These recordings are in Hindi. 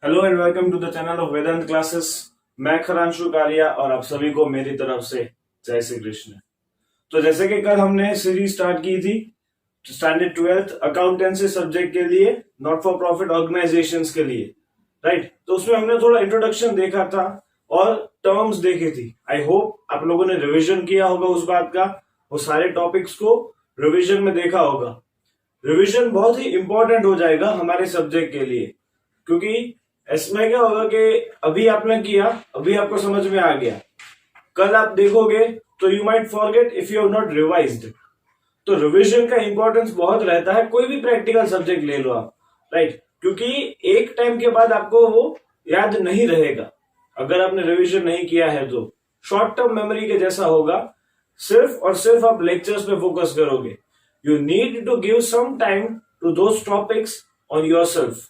Hello and welcome to the channel of Vedant classes. मैं खरांशु कारिया और आप सभी को मेरी तरफ से जय श्री कृष्ण। तो जैसे कि कल हमने सीरीज स्टार्ट की थी स्टैंडर्ड 12th अकाउंटेंसी सब्जेक्ट के लिए, नॉट फॉर प्रॉफिट ऑर्गेनाइजेशंस के लिए, राइट। तो उसमें हमने थोड़ा इंट्रोडक्शन देखा था और टर्म्स देखी थी। आई होप आप लोगों ने रिविजन किया होगा उस बात का, वो सारे टॉपिक्स को रिविजन में देखा होगा। रिविजन बहुत ही इंपॉर्टेंट हो जाएगा हमारे सब्जेक्ट के लिए, क्योंकि इसमें क्या होगा कि अभी आपने किया, अभी आपको समझ में आ गया, कल आप देखोगे तो you might forget if you have not revised. तो रिवीजन का इंपॉर्टेंस बहुत रहता है, कोई भी प्रैक्टिकल सब्जेक्ट ले लो आप, राइट। क्योंकि एक टाइम के बाद आपको वो याद नहीं रहेगा अगर आपने रिवीजन नहीं किया है तो। शॉर्ट टर्म मेमोरी के जैसा होगा, सिर्फ और सिर्फ आप लेक्चर्स पे फोकस करोगे। You need to give some time to those topics on yourself.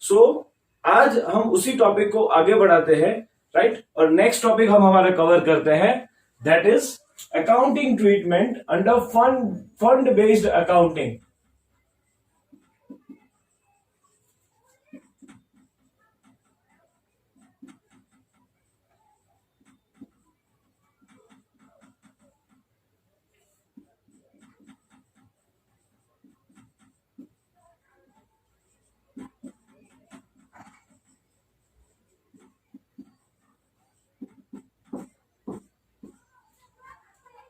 So आज हम उसी टॉपिक को आगे बढ़ाते हैं, राइट। और नेक्स्ट टॉपिक हम हमारा कवर करते हैं, that is accounting treatment under fund based accounting.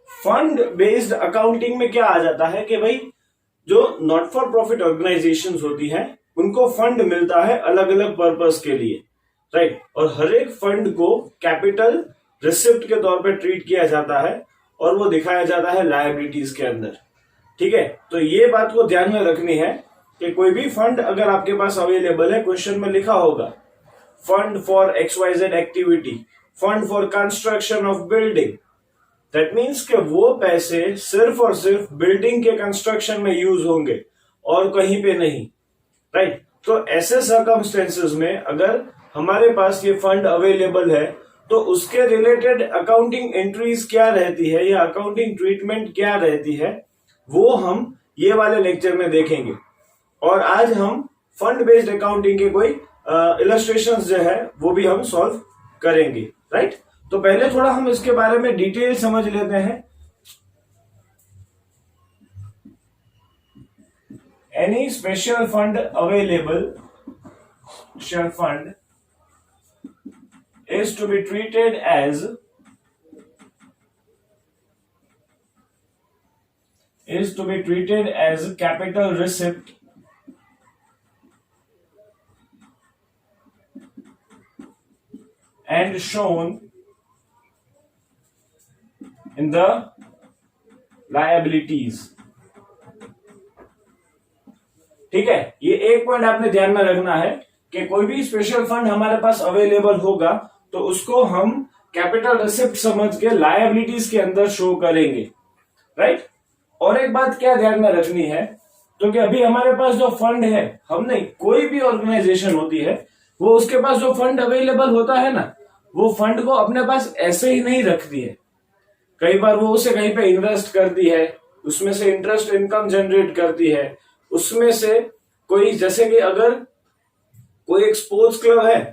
Fund based accounting में क्या आ जाता है कि भाई जो नॉट फॉर प्रॉफिट ऑर्गेनाइजेशंस होती हैं उनको फंड मिलता है अलग अलग पर्पस के लिए, राइट। और हर एक फंड को कैपिटल रिसिप्ट के तौर पे ट्रीट किया जाता है और वो दिखाया जाता है लायबिलिटीज के अंदर, ठीक है। तो ये बात को ध्यान में रखनी है कि कोई भी फंड अगर आपके पास अवेलेबल है, क्वेश्चन में लिखा होगा fund for XYZ activity, fund for construction of building, that means कि वो पैसे सिर्फ और सिर्फ बिल्डिंग के कंस्ट्रक्शन में यूज होंगे और कहीं पे नहीं, राइट। तो ऐसे सर्कमस्टेंसेस में अगर हमारे पास ये फंड अवेलेबल है तो उसके रिलेटेड अकाउंटिंग एंट्रीज क्या रहती है या अकाउंटिंग ट्रीटमेंट क्या रहती है, वो हम ये वाले लेक्चर में देखेंगे। और आज हम फंड बेस्ड अकाउंटिंग के कोई इलस्ट्रेशंस जो है वो भी हम सॉल्व करेंगे, राइट। तो पहले थोड़ा हम इसके बारे में डिटेल समझ लेते हैं। Any special fund available, special fund is to be treated as capital receipt and shown in the liabilities। ठीक है, ये एक पॉइंट आपने ध्यान में रखना है कि कोई भी स्पेशल फंड हमारे पास अवेलेबल होगा तो उसको हम कैपिटल रिसिप्ट समझ के लायबिलिटीज के अंदर शो करेंगे, राइट। और एक बात क्या ध्यान में रखनी है, तो कि अभी हमारे पास जो फंड है, हम नहीं, कोई भी ऑर्गेनाइजेशन होती है वो उसके पास जो फंड अवेलेबल होता है ना, वो फंड को अपने पास ऐसे ही नहीं रखती है। कई बार वो उसे कहीं पे इन्वेस्ट करती है, उसमें से इंटरेस्ट इनकम जनरेट करती है, उसमें से कोई, जैसे कि अगर कोई एक स्पोर्ट्स क्लब है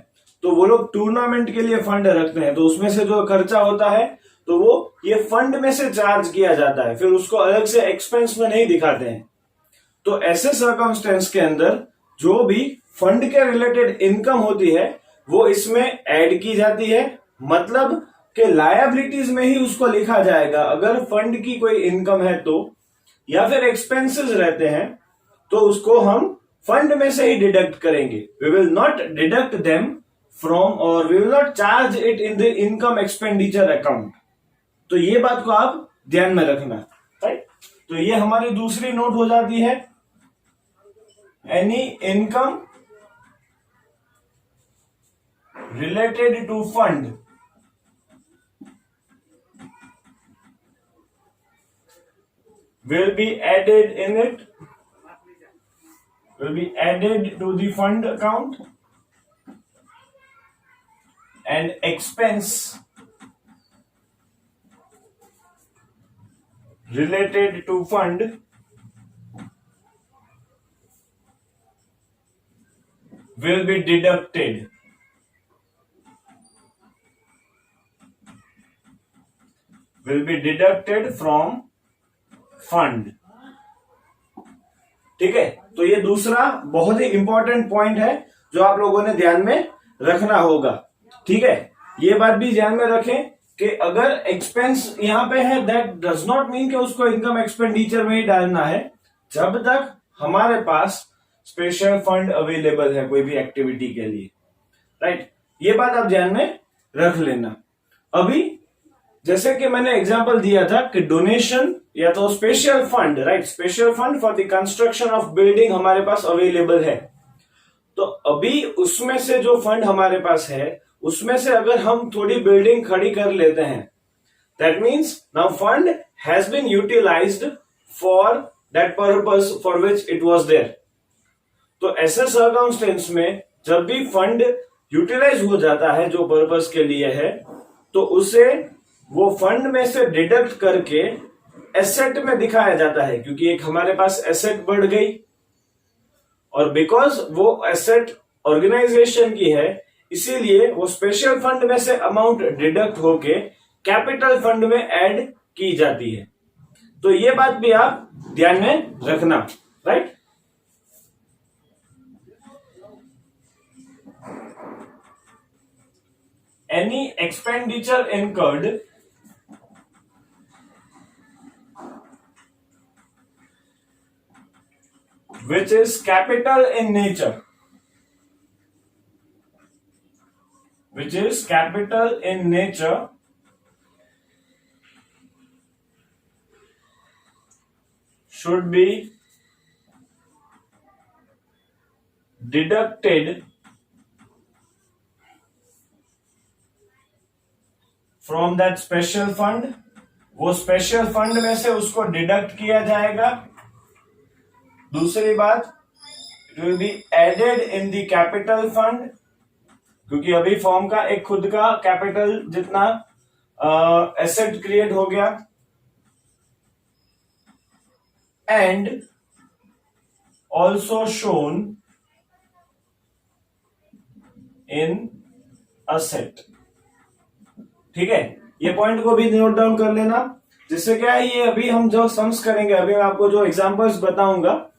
तो वो लोग टूर्नामेंट के लिए फंड रखते हैं, तो उसमें से जो खर्चा होता है तो वो ये फंड में से चार्ज किया जाता है, फिर उसको अलग से एक्सपेंस में नहीं दिखाते हैं। तो ऐसे सर्कमस्टेंस के अंदर जो भी फंड के रिलेटेड इनकम होती है वो इसमें ऐड की जाती है, मतलब कि लायबिलिटीज में ही उसको लिखा जाएगा। अगर फंड की कोई इनकम है तो, या फिर एक्सपेंसेस रहते हैं तो उसको हम फंड में से ही डिडक्ट करेंगे। We will not deduct them from, और we will not charge it in the income expenditure account. तो ये बात को आप ध्यान में रखना, राइट। तो ये हमारी दूसरी नोट हो जाती है, any income related to fund will be added to the fund account, and expense related to fund will be deducted from fund। ठीक है, तो ये दूसरा बहुत ही इंपॉर्टेंट पॉइंट है जो आप लोगों ने ध्यान में रखना होगा। ठीक है, ये बात भी ध्यान में रखें कि अगर एक्सपेंस यहां पे है, दैट डज नॉट मीन कि उसको इनकम एक्सपेंडिचर में ही डालना है, जब तक हमारे पास स्पेशल फंड अवेलेबल है कोई भी एक्टिविटी के लिए। राइट, ये बात आप ध्यान में रख लेना। अभी जैसे कि मैंने एग्जांपल दिया था कि डोनेशन या तो special fund, right, special fund for the construction of building हमारे पास अवेलेबल है। तो अभी उसमें से जो फंड हमारे पास है उसमें से अगर हम थोड़ी बिल्डिंग खड़ी कर लेते हैं, that means now fund has been utilised for that purpose for which it was there. तो ऐसे सर्कमस्टेंस में जब भी फंड यूटिलाइज हो जाता है जो पर्पस के लिए है, तो उसे वो फंड में से डिडक्ट करके एसेट में दिखाया जाता है, क्योंकि एक हमारे पास एसेट बढ़ गई और बिकॉज वो एसेट ऑर्गेनाइजेशन की है, इसीलिए वो स्पेशल फंड में से अमाउंट डिडक्ट होके कैपिटल फंड में ऐड की जाती है। तो ये बात भी आप ध्यान में रखना। Right, any expenditure incurred which is capital in nature, should be deducted from that special fund। वो स्पेशल फंड में से उसको डिडक्ट किया जाएगा। दूसरी बात, it will be added in the capital fund, क्योंकि अभी फॉर्म का एक खुद का कैपिटल जितना एसेट क्रिएट हो गया। And also shown in asset. ठीक है, ये पॉइंट को भी नोट डाउन कर लेना, जिससे क्या है, ये अभी हम जो सम्स करेंगे, अभी मैं आपको जो एग्जांपल्स बताऊंगा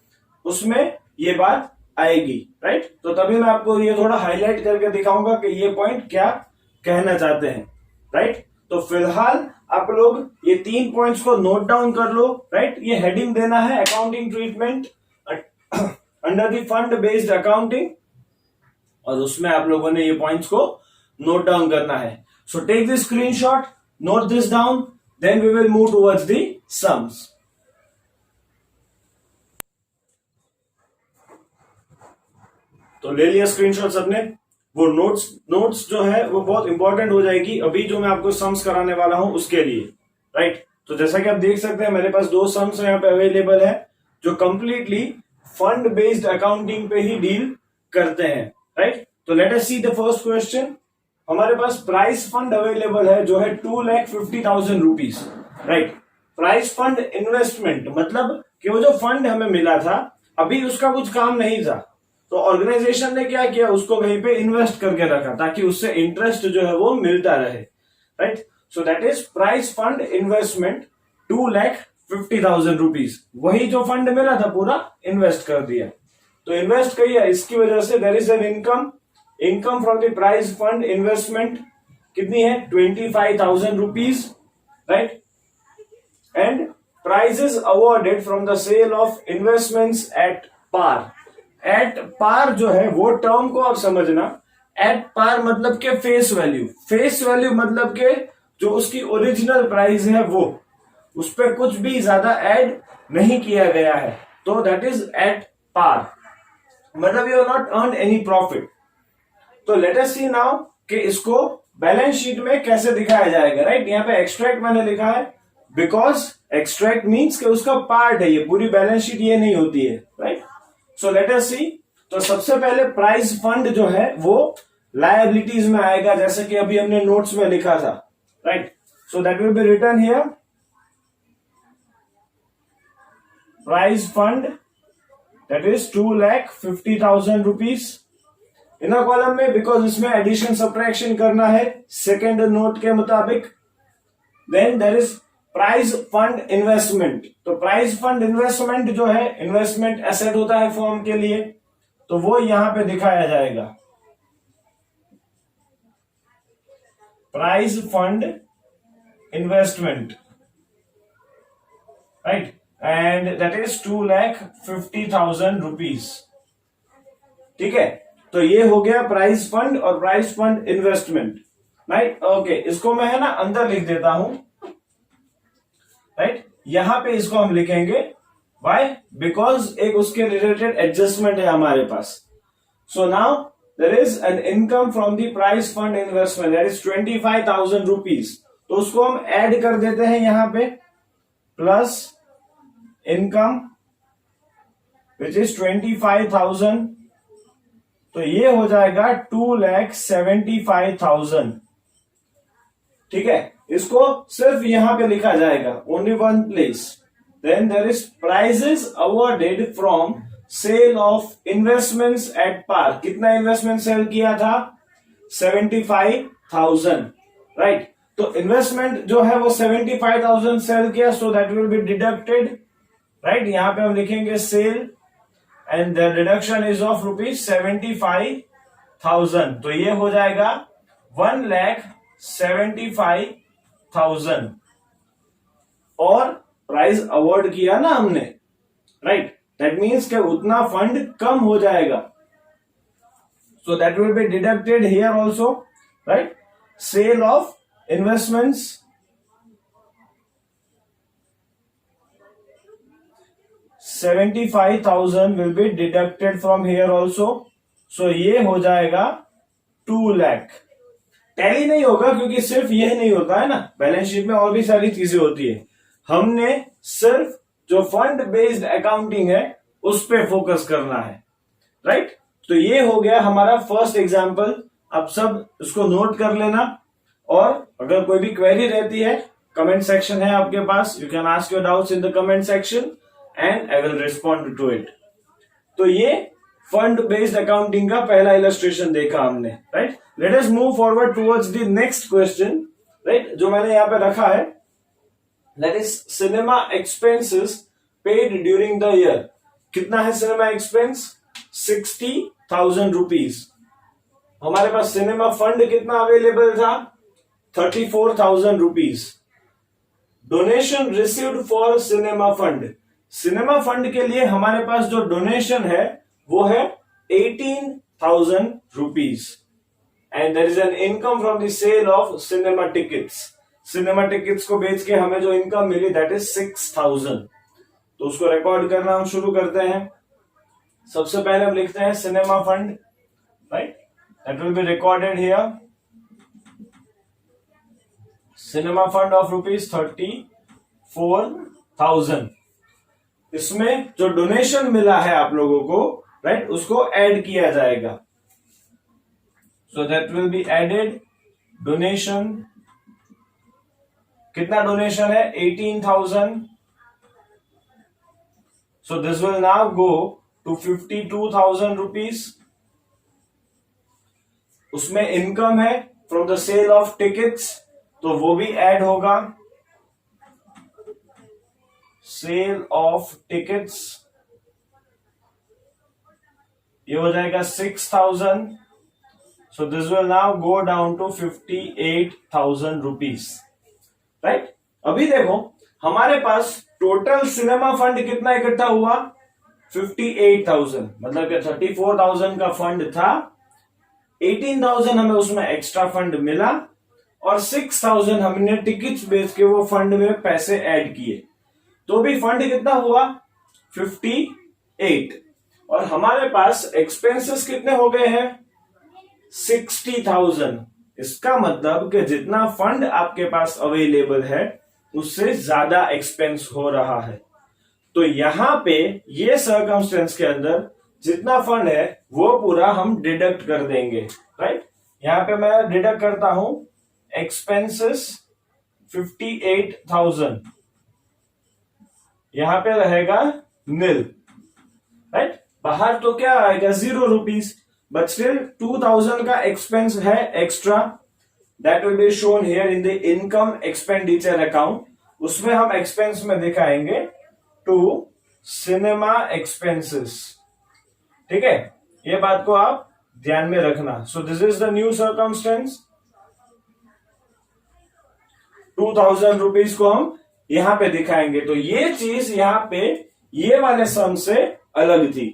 उसमें ये बात आएगी। राइट, तो तभी मैं आपको ये थोड़ा हाईलाइट करके दिखाऊंगा कि ये पॉइंट क्या कहना चाहते हैं। राइट, तो फिलहाल आप लोग ये 3 पॉइंट्स को नोट डाउन कर लो। राइट, ये हेडिंग देना है accounting treatment under the fund based accounting, और उसमें आप लोगों ने ये पॉइंट्स को नोट डाउन करना है। So take this screenshot, note this down, then we will move towards the sums. तो ले लिया स्क्रीनशॉट सबने। वो नोट्स जो है वो बहुत इंपॉर्टेंट हो जाएगी अभी जो मैं आपको सम्स कराने वाला हूं उसके लिए। राइट, तो जैसा कि आप देख सकते हैं मेरे पास 2 सम्स यहाँ पे अवेलेबल है जो कंप्लीटली फंड बेस्ड अकाउंटिंग पे ही डील करते हैं। राइट, तो let us see the first question. हमारे पास प्राइस फंड अवेलेबल है जो है 2,50,000 rupees. Right, price fund investment मतलब कि वो जो फंड हमें मिला था अभी उसका कुछ काम नहीं था, तो ऑर्गेनाइजेशन ने क्या किया, उसको कहीं पे इन्वेस्ट करके रखा ताकि उससे इंटरेस्ट जो है वो मिलता रहे। Right, so that is price fund investment 2,50,000 rupees. वही जो फंड मिला था पूरा इन्वेस्ट कर दिया, तो इन्वेस्ट किया, इसकी वजह से there is an income from the price fund investment कितनी है, 25,000 rupees. Right, and prizes awarded from the sale of investments at par. At par जो है वो टर्म को आप समझना, एट पार मतलब के फेस वैल्यू मतलब के जो उसकी ओरिजिनल प्राइस है वो उस पर कुछ भी ज्यादा ऐड नहीं किया गया है, तो दैट इज एट पार, मतलब you have not earn any profit. तो लेट अस सी नाउ कि इसको बैलेंस शीट में कैसे दिखाया जाएगा। राइट, यहाँ पे एक्सट्रैक्ट मैंने लिखा है बिकॉज एक्सट्रैक्ट मीन्स कि उसका पार्ट है, ये पूरी बैलेंस शीट ये नहीं होती है। राइट, सो लेट अस सी। तो सबसे पहले प्राइस फंड जो है वो लायबिलिटीज में आएगा, जैसे कि अभी हमने नोट्स में लिखा था। Right, so that will be written here price fund that is 2,50,000 rupees. Inner column में बिकॉज इसमें एडिशन सब्ट्रैक्शन करना है सेकेंड नोट के मुताबिक। Then there is prize fund investment. तो प्राइज फंड इन्वेस्टमेंट जो है इन्वेस्टमेंट एसेट होता है फर्म के लिए, तो वो यहां पे दिखाया जाएगा। Prize fund investment, right, and that is 2,50,000 rupees. ठीक है, तो ये हो गया प्राइज फंड और prize fund investment, right. Okay, इसको मैं है ना अंदर लिख देता हूं, राइट। यहां पे इसको हम लिखेंगे वाई, बिकॉज एक उसके रिलेटेड एडजस्टमेंट है हमारे पास। So now there is an income from the prize fund investment, that is 25,000 rupees. तो उसको हम ऐड कर देते हैं यहां पे, प्लस इनकम विच इज 25,000, तो ये हो जाएगा 2,75,000। ठीक है, इसको सिर्फ यहां पे लिखा जाएगा, only one place. Then there is prizes awarded from sale of investments at par. कितना इन्वेस्टमेंट सेल किया था? 75,000, राइट। तो इन्वेस्टमेंट जो है वो 75,000 सेल किया, so that will be deducted, right. यहां पे हम लिखेंगे sale and the deduction is of ₹75,000, तो ये हो जाएगा 1,75,000। और प्राइस अवॉर्ड किया ना हमने, राइट, दैट मीन्स कि उतना फंड कम हो जाएगा, so that will be deducted here also, right. Sale of investments, $75,000 will be deducted from here also, so ये हो जाएगा 2 लाख। टैली नहीं होगा क्योंकि सिर्फ यह नहीं होता है ना, बैलेंस शीट में और भी सारी चीजें होती है। हमने सिर्फ जो फंड बेस्ड अकाउंटिंग है उस पे फोकस करना है, राइट। तो ये हो गया हमारा फर्स्ट एग्जाम्पल। आप सब इसको नोट कर लेना, और अगर कोई भी क्वेरी रहती है, कमेंट सेक्शन है आपके पास, you can ask your doubts in the comment section and I will respond to it. तो ये फंड बेस्ड अकाउंटिंग का पहला इलस्ट्रेशन देखा हमने, right. Let us move forward towards the next question, right, जो मैंने यहां पे रखा है, that is cinema expenses paid during the year. कितना है सिनेमा एक्सपेंस? 60,000 रुपीज। हमारे पास सिनेमा फंड कितना अवेलेबल था? 34,000 rupees. Donation received for cinema fund. Cinema fund के लिए हमारे पास जो डोनेशन है वो है 18,000 rupees, and there is an income from the sale of cinema tickets. Cinema tickets को बेच के हमें जो इनकम मिली दैट इज 6,000। तो उसको रिकॉर्ड करना हम शुरू करते हैं। सबसे पहले हम लिखते हैं cinema fund, right, that will be recorded here. Cinema fund of rupees 34,000। इसमें जो डोनेशन मिला है आप लोगों को, राइट, उसको ऐड किया जाएगा। So that will be added donation. कितना डोनेशन है? 18,000। So this will now go to 52,000 rupees. उसमें इनकम है from the sale of tickets, तो वो भी ऐड होगा। सेल ऑफ टिकट्स, ये हो जाएगा 6,000। So this will now go down to 58,000 rupees, right. अभी देखो हमारे पास टोटल सिनेमा फंड कितना इकट्ठा हुआ? 58,000, मतलब कि 34,000 का फंड था, 18,000 हमें उसमें एक्स्ट्रा फंड मिला, और 6,000 हमने टिकट्स बेच के वो फंड में पैसे ऐड किए, तो भी फंड कितना हुआ? 58। और हमारे पास एक्सपेंसेस कितने हो गए हैं? 60,000। इसका मतलब कि जितना फंड आपके पास अवेलेबल है उससे ज्यादा एक्सपेंस हो रहा है। तो यहां पे ये सर्कमस्टेंस के अंदर जितना फंड है वो पूरा हम डिडक्ट कर देंगे, राइट। यहां पे मैं डिडक्ट करता हूं एक्सपेंसेस 58,000, यहां पे रहेगा नील, राइट। बाहर तो क्या आएगा? 0 रुपीज, बट स्टिल 2000 का एक्सपेंस है extra, that will be shown here in the income expenditure account. उसमें हम एक्सपेंस में दिखाएंगे टू सिनेमा एक्सपेंसेस। ठीक है, ये बात को आप ध्यान में रखना। So this is the new circumstance. 2000 rupees को हम यहां पे दिखाएंगे। तो ये चीज यहां पे ये वाले सम से अलग थी।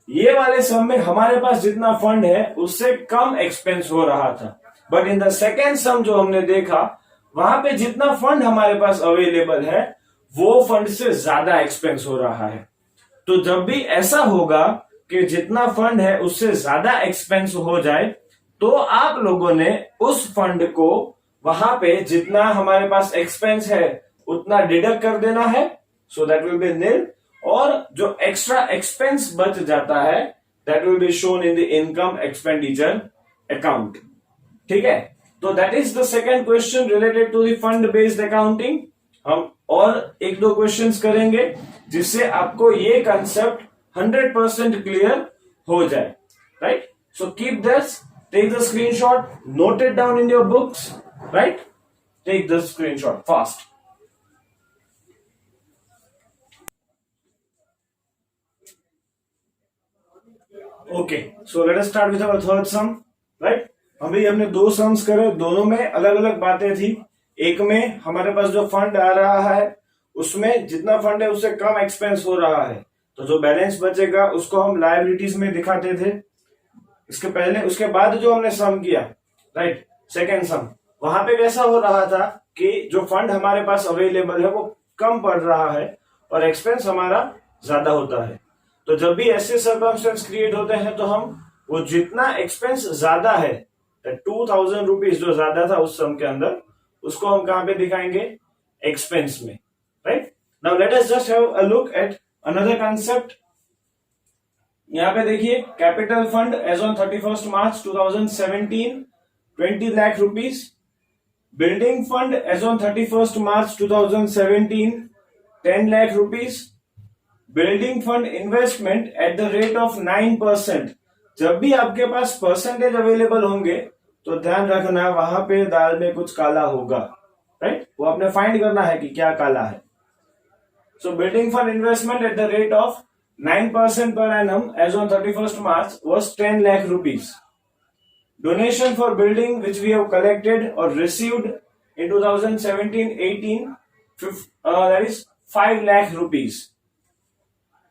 ये वाले सम में हमारे पास जितना फंड है उससे कम एक्सपेंस हो रहा था, but in the second sum जो हमने देखा वहां पे जितना फंड हमारे पास अवेलेबल है वो फंड से ज्यादा एक्सपेंस हो रहा है। तो जब भी ऐसा होगा कि जितना फंड है उससे ज्यादा एक्सपेंस हो जाए, तो आप लोगों ने उस फंड को वहां पे जितना हमारे पास एक्सपेंस है उतना डिडक्ट कर देना है, so that will be nil. और जो एक्स्ट्रा एक्सपेंस बच जाता है that will be shown in the income expenditure account. ठीक है, तो that is the second question related to the fund based accounting. हम और एक दो क्वेश्चंस करेंगे जिससे आपको ये कंसेप्ट 100% क्लियर हो जाए, राइट? So keep this, take the screenshot, note it down in your books, right? Take the screenshot fast. Okay, so let us start with our third sum, right? अभी हमने दो सम्स करे, दोनों में अलग अलग बातें थी। एक में हमारे पास जो फंड आ रहा है उसमें जितना फंड है उससे कम एक्सपेंस हो रहा है, तो जो बैलेंस बचेगा उसको हम लायबिलिटीज में दिखाते थे। इसके पहले उसके बाद जो हमने सम किया, राइट, सेकेंड सम, वहां पे कैसा हो रहा था कि जो फंड हमारे पास अवेलेबल है वो कम पड़ रहा है और एक्सपेंस हमारा ज्यादा होता है। तो जब भी ऐसे सर्कमस्टेंस क्रिएट होते हैं तो हम वो जितना एक्सपेंस ज्यादा है, 2000 रुपीज जो ज्यादा था उस सम के अंदर, उसको हम कहां पे दिखाएंगे? एक्सपेंस में, right? Now let us just have a look at another concept. यहां पे देखिए, capital fund as on 31 March 2017 20 lakh rupees. Building fund as on 31 March 2017 10 lakh rupees. Building fund investment at the rate of 9%। जब भी आपके पास परसेंटेज अवेलेबल होंगे तो ध्यान रखना वहां पे दाल में कुछ काला होगा, राइट? वो आपने फाइंड करना है कि क्या काला है। सो building fund investment at the rate of 9% per annum as on 31st March was 10 lakh rupees. Donation for building which we have collected or received in 2017-18 that is 5 lakh rupees.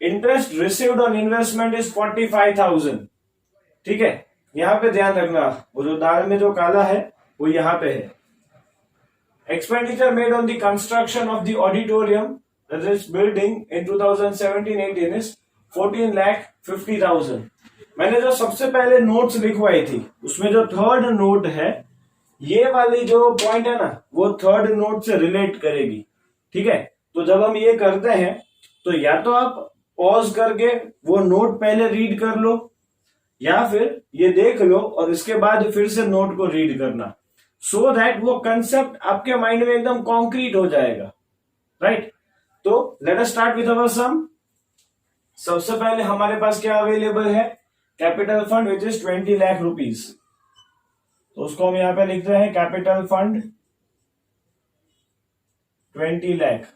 Interest received on investment is 45,000. ठीक है, यहां पे ध्यान रखना, वो जो दाल में जो काला है वो यहां पे है। Expenditure made on the construction of the auditorium, that is building, in 2017-18 is 14,50,000. मैंने जो सबसे पहले नोट्स लिखवाई थी उसमें जो थर्ड नोट है, ये वाली जो पॉइंट है ना, वो थर्ड नोट से रिलेट करेगी। ठीक है, तो जब हम ये करते हैं तो या तो आप पॉज करके वो नोट पहले रीड कर लो, या फिर ये देख लो और इसके बाद फिर से नोट को रीड करना, सो दैट वो कंसेप्ट आपके माइंड में एकदम कॉन्क्रीट हो जाएगा, राइट? तो let us start with our sum. सबसे पहले हमारे पास क्या अवेलेबल है? Capital fund which is 20 lakh rupees. तो उसको हम यहां पे लिखते हैं कैपिटल फंड 20 लाख,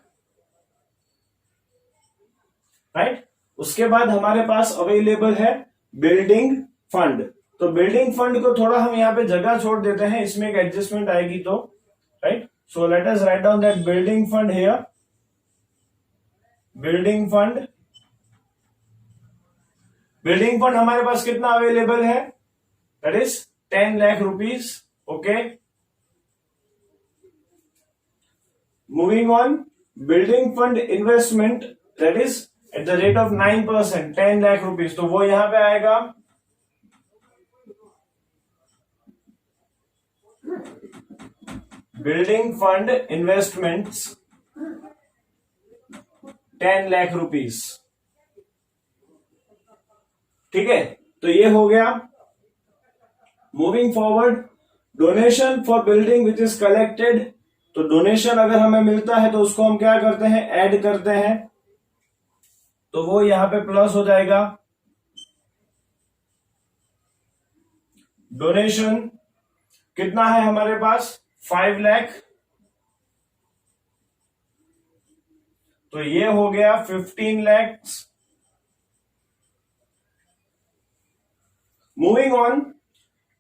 राइट? उसके बाद हमारे पास अवेलेबल है बिल्डिंग फंड। तो बिल्डिंग फंड को थोड़ा हम यहाँ पे जगह छोड़ देते हैं, इसमें एक एडजस्टमेंट आएगी तो, right? So let us write down that building fund here. Building fund, building fund हमारे पास कितना अवेलेबल है? That is 10 lakh rupees. Okay, moving on, building fund investment that is eight the rate of 9%, 10 lakh rupees, तो वो यहां पे आएगा building fund investments 10 lakh rupees. ठीक है, तो ये हो गया। Moving forward, donation for building which is collected. तो डोनेशन अगर हमें मिलता है तो उसको हम क्या करते हैं? ऐड करते हैं, तो वो यहां पे प्लस हो जाएगा। डोनेशन कितना है हमारे पास 5 लाख, तो ये हो गया 15 lakhs। Moving on,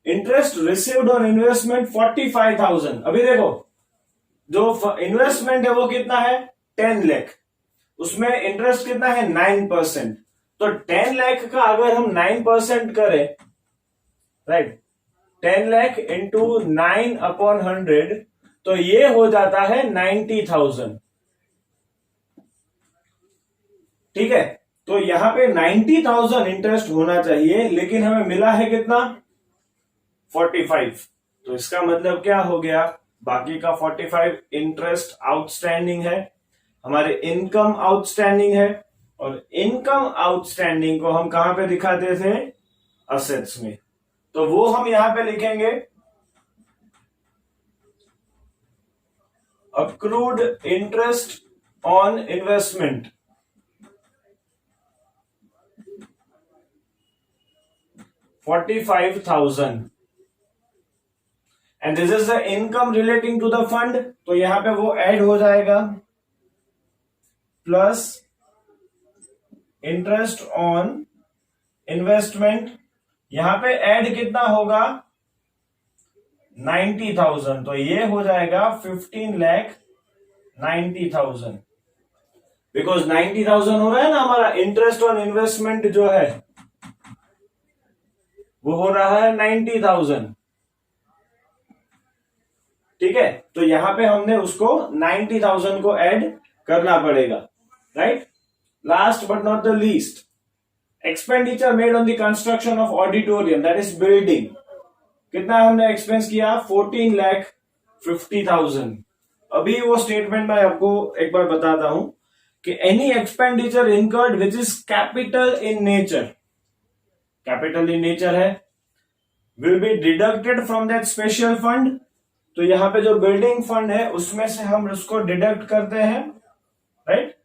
interest received on investment 45,000। अभी देखो जो इन्वेस्टमेंट है वो कितना है 10 लाख, उसमें इंटरेस्ट कितना है 9%। तो 10 लाख का अगर हम 9% करें, राइट, 10 लाख इंटू 9/100, तो ये हो जाता है 90,000। ठीक है, तो यहां पे 90,000 इंटरेस्ट होना चाहिए, लेकिन हमें मिला है कितना 45। तो इसका मतलब क्या हो गया, बाकी का 45 इंटरेस्ट आउटस्टैंडिंग है, हमारे इनकम आउटस्टैंडिंग है, और इनकम आउटस्टैंडिंग को हम कहां पे दिखाते थे असेट्स में, तो वो हम यहां पे लिखेंगे accrued interest on investment, $45,000, and this is the income relating to the fund, तो यहां पे वो ऐड हो जाएगा प्लस इंटरेस्ट ऑन इन्वेस्टमेंट, यहां पे ऐड कितना होगा 90,000, तो ये हो जाएगा 15,90,000, बिकॉज 90,000 हो रहा है ना हमारा इंटरेस्ट ऑन इन्वेस्टमेंट जो है वो हो रहा है 90,000। ठीक है, तो यहां पे हमने उसको 90,000 को ऐड करना पड़ेगा, right. Last but not the least, expenditure made on the construction of auditorium, that is building, कितना हमने एक्सपेंस किया 14,50,000। अभी वो स्टेटमेंट मैं आपको एक बार बताता हूं कि any expenditure incurred which is capital in nature, capital in nature है, will be deducted from that special fund, तो यहां पे जो बिल्डिंग फंड है उसमें से हम उसको डिडक्ट करते हैं, राइट।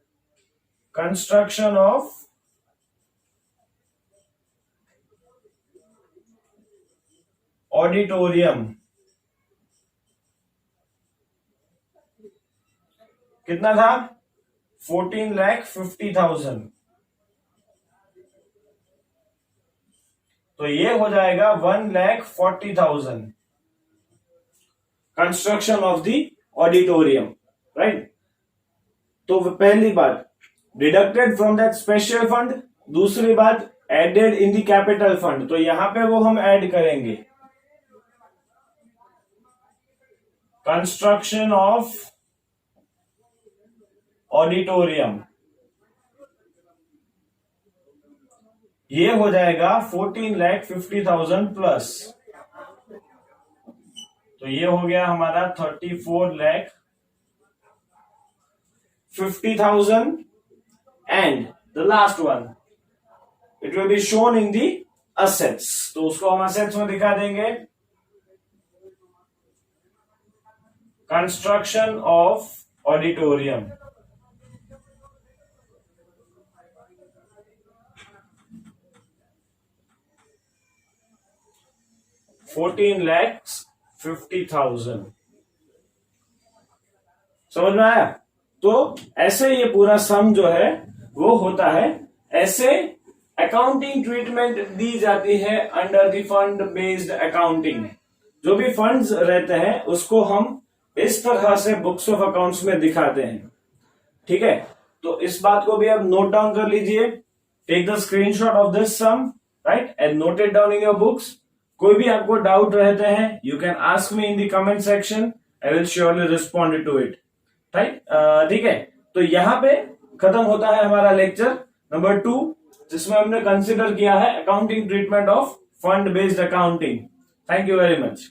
कंस्ट्रक्शन ऑफ ऑडिटोरियम कितना था 14,50,000, तो ये हो जाएगा 1,40,000 construction of the auditorium, right. तो पहली बात deducted from that special fund, दूसरी बात added in the capital fund, तो यहां पे वो हम ऐड करेंगे कंस्ट्रक्शन ऑफ ऑडिटोरियम, ये हो जाएगा 14,50,000 प्लस, तो ये हो गया हमारा 34,50,000, and the last one it will be shown in the assets, तो उसको हम असेट्स में दिखा देंगे कंस्ट्रक्शन ऑफ ऑडिटोरियम, $14,50,000। समझ में आया? तो ऐसे ये पूरा सम जो है वो होता है, ऐसे अकाउंटिंग ट्रीटमेंट दी जाती है under the fund based accounting. जो भी फंड्स रहते हैं उसको हम इस तरह से बुक्स ऑफ अकाउंट्स में दिखाते हैं, ठीक है। तो इस बात को भी आप नोट डाउन कर लीजिए, take the screenshot of this sum, right, and note it down in your books. कोई भी आपको डाउट रहते हैं you can ask me in the comment section, I will surely respond to it, right. ठीक है, तो यहां पे खत्म होता है हमारा लेक्चर नंबर 2, जिसमें हमने कंसिडर किया है accounting treatment of fund based accounting. Thank you very much.